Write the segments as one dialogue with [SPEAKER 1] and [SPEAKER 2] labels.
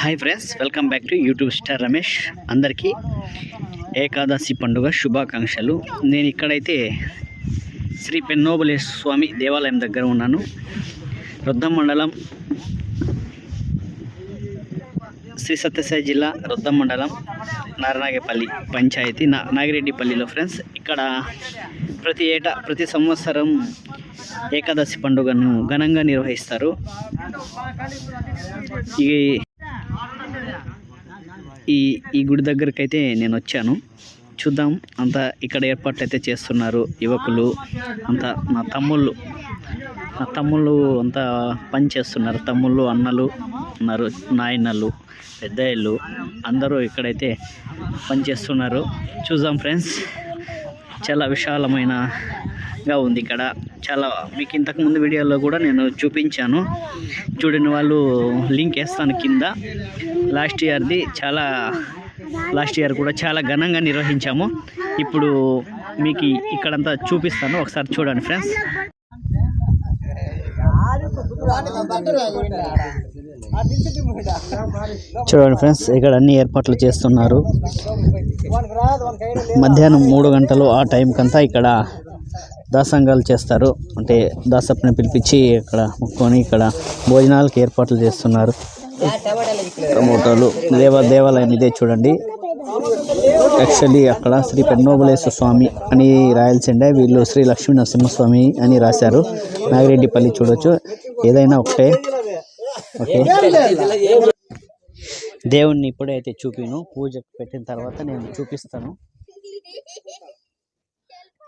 [SPEAKER 1] Hi friends, welcome back to YouTube star Ramesh. అందరికీ ఏకాదశి పండుగ శుభాకాంక్షలు. నేను ఇక్కడైతే శ్రీ పెన్నోబులేశ్వర స్వామి దేవాలయం దగ్గర ఉన్నాను. రొద్దం మండలం, శ్రీ సత్యసాయి జిల్లా రొద్దం మండలం, నారనాగపల్లి పంచాయతీ నాగిరెడ్డిపల్లిలో ఫ్రెండ్స్. ఇక్కడ ప్రతి సంవత్సరం ఏకాదశి పండుగను ఘనంగా నిర్వహిస్తారు. ఈ గుడి దగ్గరికి అయితే నేను వచ్చాను. చూద్దాం అంతా ఇక్కడ ఏర్పాట్లు అయితే చేస్తున్నారు యువకులు అంతా. నా తమ్ముళ్ళు అంతా పని చేస్తున్నారు. తమ్ముళ్ళు, అన్నలు ఉన్నారు, నాయనలు, పెద్దయ్యలు అందరూ ఇక్కడైతే పని చేస్తున్నారు. చూద్దాం ఫ్రెండ్స్, చాలా విశాలమైనగా ఉంది ఇక్కడ. చాలా మీకు ఇంతకుముందు వీడియోలో కూడా నేను చూపించాను, చూడని వాళ్ళు లింక్ వేస్తాను కింద. లాస్ట్ ఇయర్ కూడా చాలా ఘనంగా నిర్వహించాము. ఇప్పుడు మీకు ఇక్కడంతా చూపిస్తాను, ఒకసారి చూడండి ఫ్రెండ్స్. చూడండి ఫ్రెండ్స్, ఇక్కడ అన్ని ఏర్పాట్లు చేస్తున్నారు. మధ్యాహ్నం 3 గంటలు ఆ టైంకంతా ఇక్కడ దాసంగాలు చేస్తారు. అంటే దాసప్పని పిలిపించి ఇక్కడ మొక్కుకొని ఇక్కడ భోజనాలకు ఏర్పాట్లు చేస్తున్నారు. టమోటాలు దేవాలయం ఇదే చూడండి. యాక్చువల్లీ అక్కడ శ్రీ పెన్నోబులేశ్వర స్వామి అని రాయాల్సిండే, వీళ్ళు శ్రీ లక్ష్మీ నరసింహస్వామి అని రాశారు. నాగిరెడ్డిపల్లి చూడొచ్చు, ఏదైనా ఒకటే. ఓకే, దేవుణ్ణి ఇప్పుడే అయితే చూపిను, పూజకు పెట్టిన తర్వాత నేను చూపిస్తాను.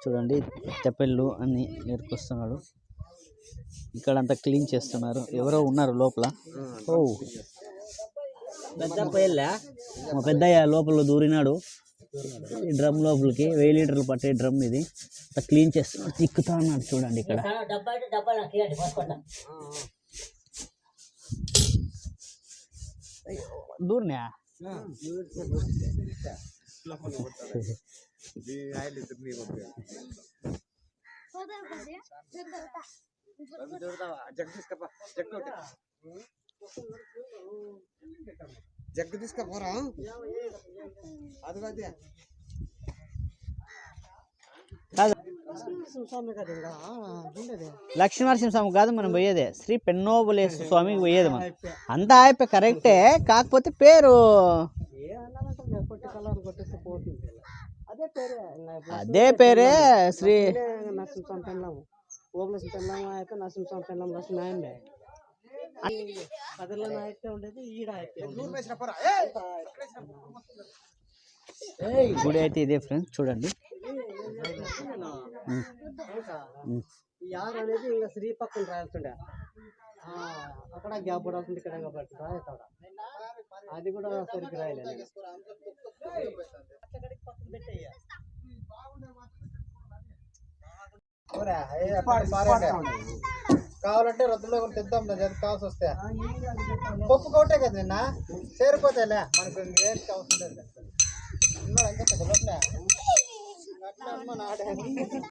[SPEAKER 1] చూడండి, తెప్పెళ్ళు అన్ని నేర్కొస్తున్నాడు. ఇక్కడంతా క్లీన్ చేస్తున్నారు. ఎవరో ఉన్నారు లోపల. ఓ, మా పెద్దయ్య లోపల దూరినాడు ఈ డ్రమ్ లోపలికి. 1000 లీటర్లు పట్టే డ్రమ్ ఇది. క్లీన్ చేస్తున్నాడు, తిక్కుతా ఉన్నాడు. చూడండి ఇక్కడ దూరినా లక్ష్మీనరసింహ స్వామి కాదు మనం పోయేదే, శ్రీ పెన్నోబులేశ్వర స్వామికి పోయేది మనం. అంతా అయిపోయి కరెక్టే, కాకపోతే పేరు అదే పేరే శ్రీ గుడి అయితే ఇదే ఫ్రెండ్స్. చూడండి,
[SPEAKER 2] అనేది ఇంకా శ్రీ పక్కన రాయాల్సిండే, అక్కడ గ్యాప్ పడాల్సింది, ఇక్కడ రాయతాడ. అది కూడా సరికి రాయలేదు. కావాలంటే రద్దులో తెద్దాం, కావాల్సి వస్తే పప్పు కోటే కదా నిన్న చేరిపోతాయిలే, మనకు ఏం అవసరం లేదు.